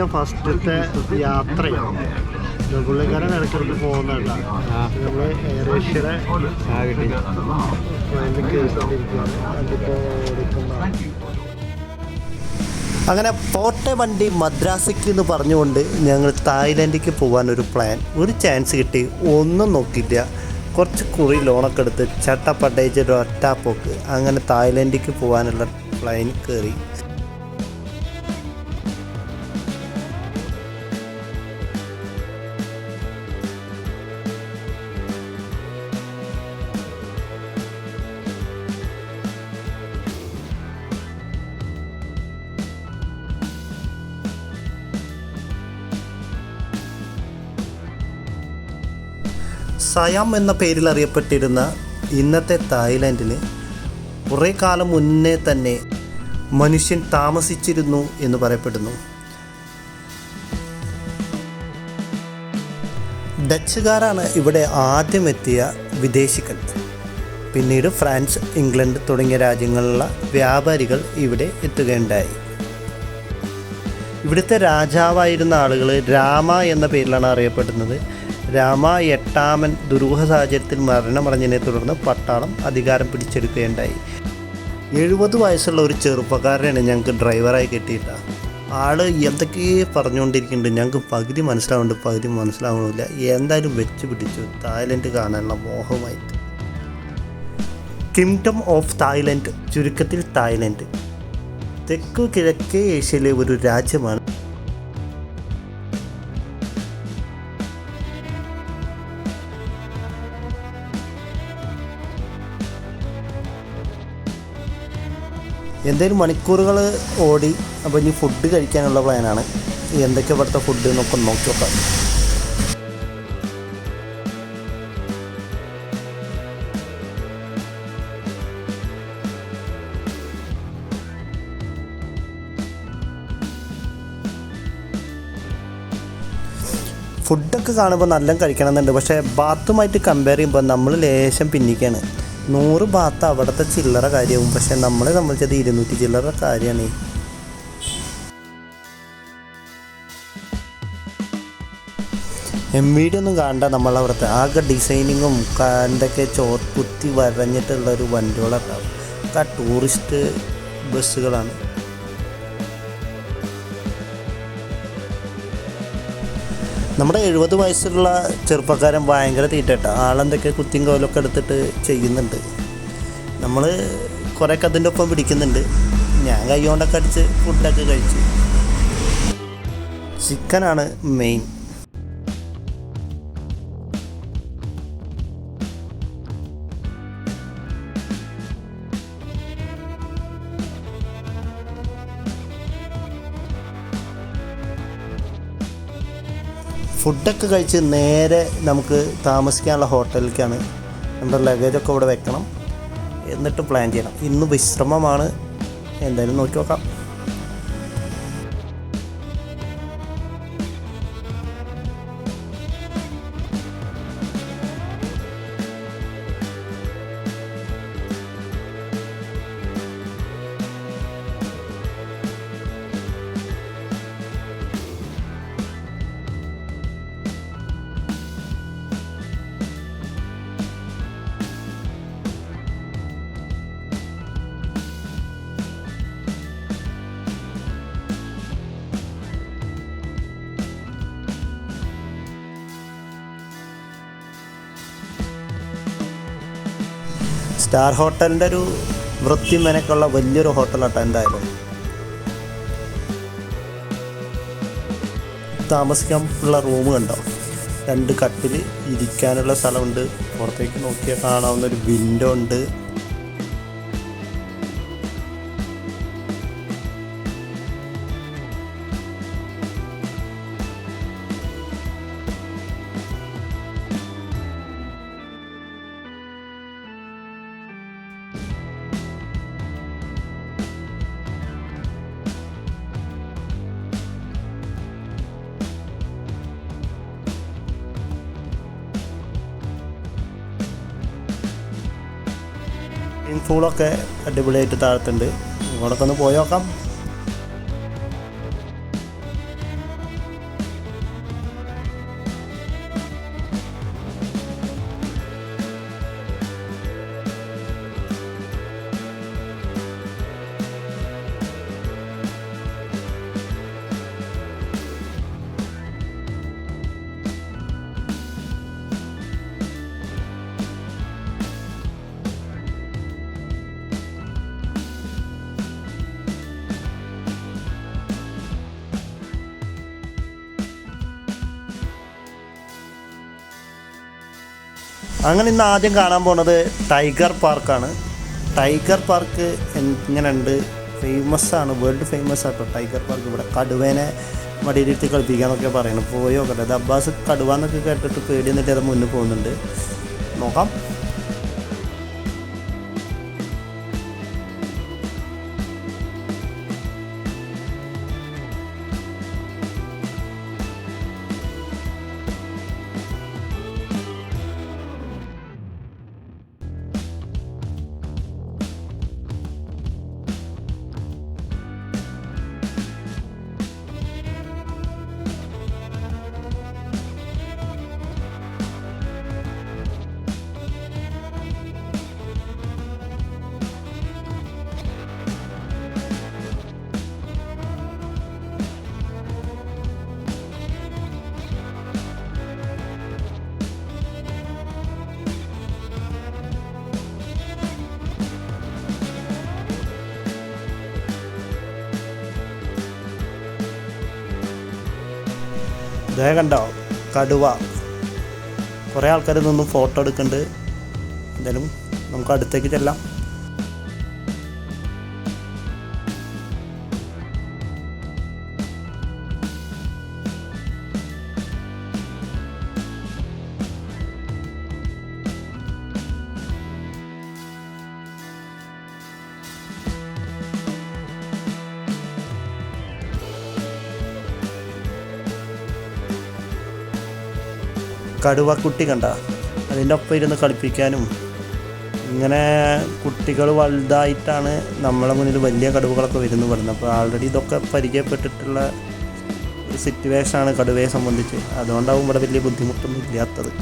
എൻ്റെ ഫസ്റ്റത്തെ യാത്രയാണ്. പുള്ളിക്കാരൻ ഇടയ്ക്കിടയ്ക്ക് പോകുന്നുണ്ട്. നമ്മൾ എയർ ഏഷ്യയുടെ ട്രെയിനിൽ കയറിക്കൊണ്ടിരിക്കുകയാണ്. അതിപ്പോൾ ഓടിക്കുന്നതാണ്. അങ്ങനെ പോട്ടെ വണ്ടി മദ്രാസിക്ക് എന്ന് പറഞ്ഞുകൊണ്ട് ഞങ്ങൾ തായ്ലൻഡിലേക്ക് പോകാനൊരു പ്ലാൻ. ഒരു ചാൻസ് കിട്ടി, ഒന്നും നോക്കിയില്ല. കുറച്ച് കുറി ലോണൊക്കെ എടുത്ത് ചട്ടപ്പട്ടയിച്ചൊരു ഒറ്റാപ്പോക്ക് അങ്ങനെ തായ്ലൻഡിലേക്ക് പോകാനുള്ള പ്ലാൻ കയറി. സയാം എന്ന പേരിൽ അറിയപ്പെട്ടിരുന്ന ഇന്നത്തെ തായ്ലൻഡിൽ കുറേ കാലം മുന്നേ തന്നെ മനുഷ്യൻ താമസിച്ചിരുന്നു എന്ന് പറയപ്പെടുന്നു. ഡച്ചുകാരാണ് ഇവിടെ ആദ്യം എത്തിയ വിദേശികൾ. പിന്നീട് ഫ്രാൻസ്, ഇംഗ്ലണ്ട് തുടങ്ങിയ രാജ്യങ്ങളിലുള്ള വ്യാപാരികൾ ഇവിടെ എത്തുകയുണ്ടായി. ഇവിടുത്തെ രാജാവായിരുന്ന ആളുകൾ രാമ എന്ന പേരിലാണ് അറിയപ്പെടുന്നത്. രാമ എട്ടാമൻ ദുരൂഹ സാഹചര്യത്തിൽ മരണമടഞ്ഞതിനെ തുടർന്ന് പട്ടാളം അധികാരം പിടിച്ചെടുക്കുകയുണ്ടായി. 70 വയസ്സുള്ള ഒരു ചെറുപ്പക്കാരനാണ് ഞങ്ങൾക്ക് ഡ്രൈവറായി കിട്ടിയിട്ട. ആൾ എന്തൊക്കെയോ പറഞ്ഞുകൊണ്ടിരിക്കുന്നുണ്ട്. ഞങ്ങൾക്ക് പകുതി മനസ്സിലാവുന്നുണ്ട്, പകുതി മനസ്സിലാവണില്ല. എന്തായാലും വെച്ച് പിടിച്ചു തായ്ലൻഡ് കാണാനുള്ള മോഹമായിട്ട്. കിങ്ഡം ഓഫ് തായ്ലൻഡ്, ചുരുക്കത്തിൽ തായ്ലൻഡ്, തെക്കു കിഴക്കേ ഏഷ്യയിലെ ഒരു രാജ്യമാണ്. എന്തായാലും മണിക്കൂറുകൾ ഓടി. അപ്പോൾ ഇനി ഫുഡ് കഴിക്കാനുള്ള പ്ലാനാണ്. എന്തൊക്കെ ഇവിടുത്തെ ഫുഡ് എന്നൊക്കെ നോക്കി നോക്കാം. ഫുഡൊക്കെ കാണുമ്പോൾ നല്ല കഴിക്കണം എന്നുണ്ട്. പക്ഷേ ബാത്തുമായിട്ട് കമ്പയർ ചെയ്യുമ്പോൾ നമ്മൾ ലേശം പിന്നിക്കാണ്. 100 ബാത്ത് അവിടുത്തെ ചില്ലറ കാര്യവും. പക്ഷെ നമ്മളെ സംബന്ധിച്ചത് 200 ചില്ലറ കാര്യമാണ്. MVD ഒന്നും കാണണ്ട. നമ്മളവിടുത്തെ ആകെ ഡിസൈനിങ്ങും എന്തൊക്കെ കുത്തി വരഞ്ഞിട്ടുള്ളൊരു വണ്ടികളുണ്ടാവും. ആ ടൂറിസ്റ്റ് ബസ്സുകളാണ്. നമ്മുടെ 70 വയസ്സുള്ള ചെറുപ്പക്കാരൻ ഭയങ്കര തീറ്റ. ആളെന്തൊക്കെ കുത്തിയും കോലൊക്കെ എടുത്തിട്ട് ചെയ്യുന്നുണ്ട്. നമ്മൾ കുറേയൊക്കെ അതിൻ്റെ ഒപ്പം പിടിക്കുന്നുണ്ട്. ഞാൻ കൈ കൊണ്ടൊക്കെ അടിച്ച് ഫുഡൊക്കെ കഴിച്ചു. ചിക്കനാണ് മെയിൻ. ഫുഡൊക്കെ കഴിച്ച് നേരെ നമുക്ക് താമസിക്കാനുള്ള ഹോട്ടലിലേക്കാണ്. നമ്മുടെ ലഗേജൊക്കെ ഇവിടെ വെക്കണം, എന്നിട്ട് പ്ലാൻ ചെയ്യണം. ഇന്ന് വിശ്രമമാണ്. എന്തായാലും നോക്കി നോക്കാം. സ്റ്റാർ ഹോട്ടലിൻ്റെ ഒരു വൃത്തി മെനക്കുള്ള വലിയൊരു ഹോട്ടലാട്ടോ. എന്തായാലും താമസിക്കാനുള്ള റൂം കണ്ടോ? 2 കട്ടിൽ, ഇരിക്കാനുള്ള സ്ഥലമുണ്ട്, പുറത്തേക്ക് നോക്കിയാൽ കാണാവുന്നൊരു വിൻഡോ ഉണ്ട്. സ്വിമ്മിംഗ് പൂളൊക്കെ അടിപൊളിയായിട്ട് താഴത്തുണ്ട്. ഇങ്ങോട്ടൊക്കെ ഒന്ന് പോയി നോക്കാം. അങ്ങനെ ഇന്ന് ആദ്യം കാണാൻ പോണത് ടൈഗർ പാർക്കാണ്. ടൈഗർ പാർക്ക് ഇങ്ങനെയുണ്ട്, ഫേമസ് ആണ്, വേൾഡ് ഫേമസ് ആട്ടോ ടൈഗർ പാർക്ക്. ഇവിടെ കടുവേനെ മടിയിലിരുത്തി കളിപ്പിക്കാന്നൊക്കെ പറയണം. പോയോ കേട്ടോ, ഇത് അബ്ബാസ് കടുവാന്നൊക്കെ കേട്ടിട്ട് പേടി എന്നിട്ട് അത് മുന്നിൽ പോകുന്നുണ്ട്. നോക്കാം. ഇതേ കണ്ടോ കടുവ. കുറേ ആൾക്കാർ നിന്നും ഫോട്ടോ എടുക്കുന്നുണ്ട്. എന്തായാലും നമുക്ക് അടുത്തേക്ക് ചെല്ലാം. കടുവക്കുട്ടി കണ്ട, അതിൻ്റെ ഒപ്പം ഇരുന്ന് കളിപ്പിക്കാനും. ഇങ്ങനെ കുട്ടികൾ വലുതായിട്ടാണ് നമ്മളെ മുന്നിൽ വലിയ കടുവകളൊക്കെ വരുന്നു പറയുന്നത്. അപ്പോൾ ആൾറെഡി ഇതൊക്കെ പരിചയപ്പെട്ടിട്ടുള്ള ഒരു സിറ്റുവേഷനാണ് കടുവയെ സംബന്ധിച്ച്. അതുകൊണ്ടാവും ഇവിടെ വലിയ ബുദ്ധിമുട്ടൊന്നും ഇല്ലാത്തത്.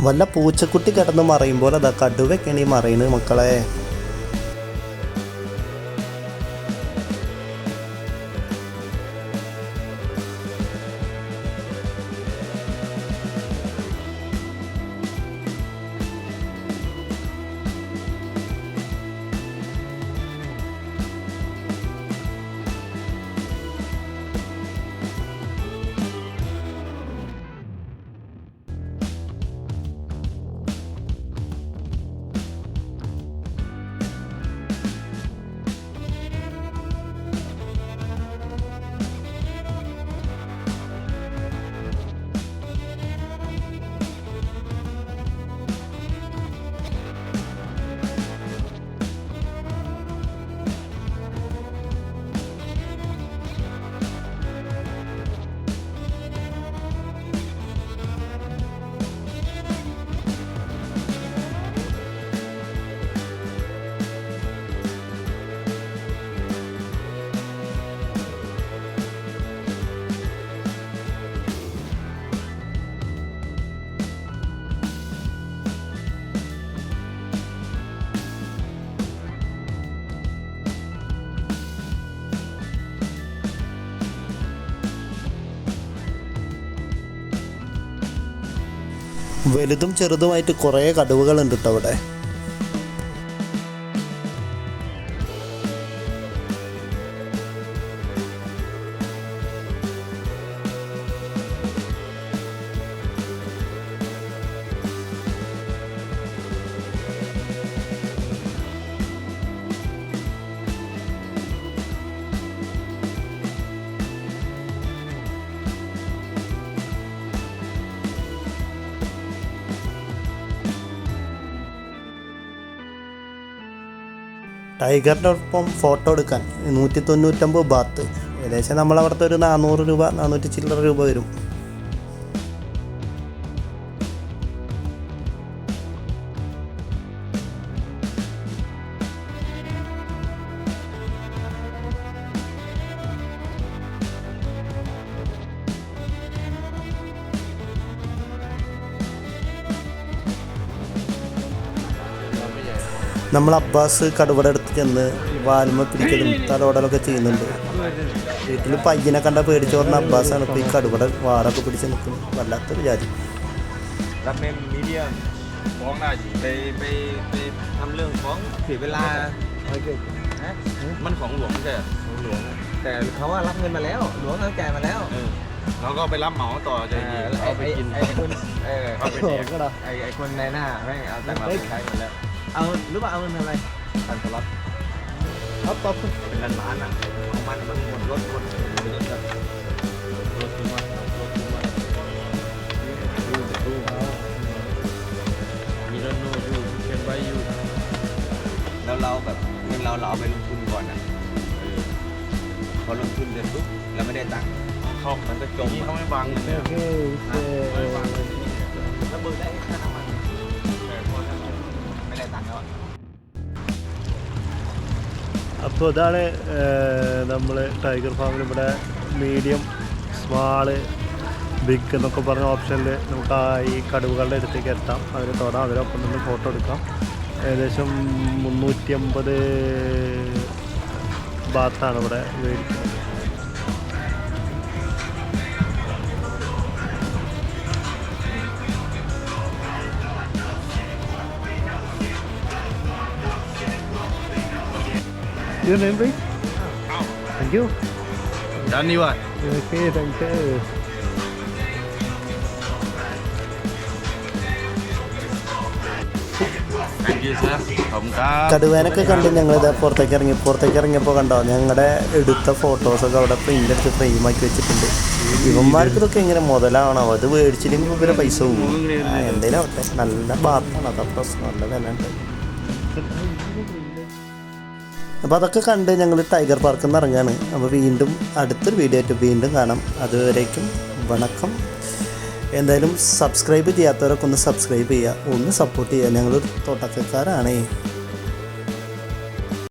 വല്ല പൂച്ചക്കുട്ടി കിടന്ന് മറയുമ്പോൾ അതാ കടുവയ്ക്കാണ് ഈ മറയുന്നത് മക്കളെ. വലുതും ചെറുതുമായിട്ട് കുറേ കടുവകളുണ്ട് കേട്ടോ അവിടെ. ടൈഗറിൻ്റെ ഒപ്പം ഫോട്ടോ എടുക്കാൻ 199 ബാത്ത്, ഏകദേശം നമ്മളവിടുത്തെ ഒരു 400 രൂപ 400 ചില്ലറ രൂപ വരും. നമ്മൾ അബ്ബാസ് കടുവയുടെ അടുത്ത് ചെന്ന് വാലുമ പിടിക്കലും തലോടലൊക്കെ ചെയ്യുന്നുണ്ട്. വീട്ടിൽ പയ്യനെ കണ്ട പേടിച്ചു പറഞ്ഞ അബ്ബാസാണ് ഇപ്പോൾ ഈ കടുവയുടെ വാറൊക്കെ പിടിച്ച് നിൽക്കുന്നത്. വല്ലാത്തൊരു ജാതി. nó cóไปรับเหมาต่อใจดีเอาไปกินไอ้คนในหน้าแม่งเอาตังค์เราไปใช้หมดแล้วเอาหรือว่าเอาเงินอะไรตันสล็อตเอาป๊อปเป็นล้านๆอ่ะของมันหมดรถคนมีรถโน้ตอยู่เก็บไว้อยู่แล้วเราแบบเงินเราเอาไปลงทุนก่อนอ่ะพอลงทุนเสร็จปุ๊บแล้วไม่ได้ตังค์มันจะจมเขาไม่วางเลยไม่วางเลยแล้วเบิกได้ค่าน้ำมันแต่พอไม่ได้ตังค์แล้วഅപ്പോൾ ഇതാണ് നമ്മൾ ടൈഗർ ഫാമിൽ ഇവിടെ മീഡിയം, സ്മാള്, ബിഗ് എന്നൊക്കെ പറഞ്ഞ ഓപ്ഷനിൽ നമുക്ക് ഈ കടുവകളുടെ അടുത്തേക്ക് എത്താം, അതിന് തൊടാം, അതിനൊപ്പം നിന്ന് ഫോട്ടോ എടുക്കാം. ഏകദേശം 350 ബാത്താണ് ഇവിടെ മേടിക്കുന്നത്. Your name, please? Thank you. Dhanyawad. Okay, thank you. Thank you, sir. കടുവേനൊക്കെ കണ്ട് ഞങ്ങളിത് പുറത്തേക്ക് ഇറങ്ങിയപ്പോൾ കണ്ടോ ഞങ്ങളുടെ എടുത്ത ഫോട്ടോസൊക്കെ അവിടെ പ്രിൻ്റ് എടുത്ത് ഫ്രെയിമാക്കി വെച്ചിട്ടുണ്ട്. ഇവന്മാർക്ക് ഇതൊക്കെ എങ്ങനെ മുതലാവണോ? അത് മേടിച്ചില്ലെങ്കിൽ ഇവരെ പൈസ പോകും. എന്തേലും ആവട്ടെ, നല്ല ബാത്താണ്, അതാ പ്രശ്നം, നല്ല വില ഉണ്ട്. അപ്പോൾ അതൊക്കെ കണ്ട് ഞങ്ങൾ ടൈഗർ പാർക്കിൽ നിന്ന് ഇറങ്ങുകയാണ്. അപ്പോൾ വീണ്ടും അടുത്തൊരു വീഡിയോ ആയിട്ട് വീണ്ടും കാണാം. അതുവരേക്കും വണക്കം. എന്തായാലും സബ്സ്ക്രൈബ് ചെയ്യാത്തവരൊക്കെ ഒന്ന് സബ്സ്ക്രൈബ് ചെയ്യുക, ഒന്ന് സപ്പോർട്ട് ചെയ്യുക. ഞങ്ങളൊരു തോട്ടക്കാരാണേ.